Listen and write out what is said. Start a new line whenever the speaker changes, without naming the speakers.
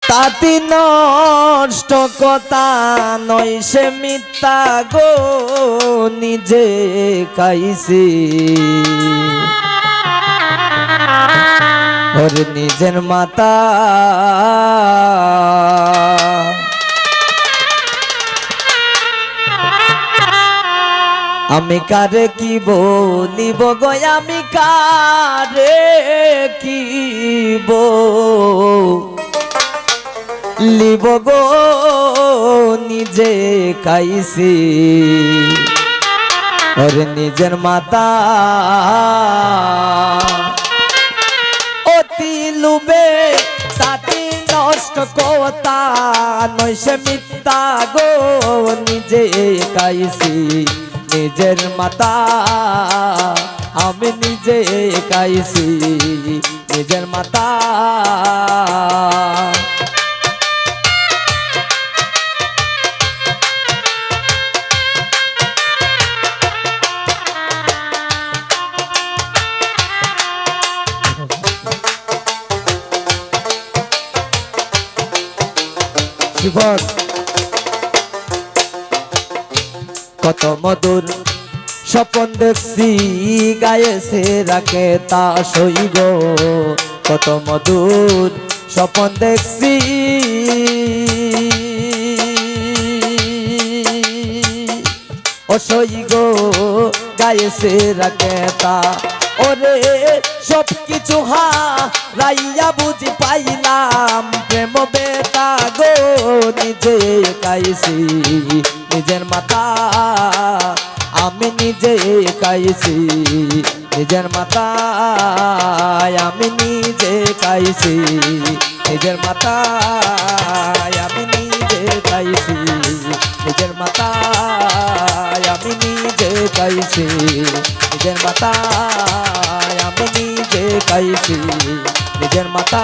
তাতি নষ্ট কথা নয় সে মিথ্যা গো নিজে খাইছি ওর নিজের মাতা আমি কারে কি বলিব গো আমি কারে কি বলিব গো নিজে খাইছি ওর নিজের মাতা অতি লুবে তাতি নষ্ট কথা নয় সে মিথ্যা গো নিজে খাইছি নিজের মাতা আমি নিজে খাইছি নিজের মাতা কত মধুর স্বপন দেখছি গায়েছে রাখে তা সইব কত মধুর স্বপন দেখছি অসই গো গায়েছে রাখে তা ওরে সব কিছু রাইয়া বুঝি পাইলাম প্রেম বেতা গো নিজে খাইছি নিজের মাতা আমি নিজে খাইছি নিজের মাতা আমি নিজে খাইছি নিজের মাতা আমি নিজে খাইছি নিজের মাতা আমি নিজে খাইছি নিজের মাতা আমি নিজে খাইছি নিজের মাতা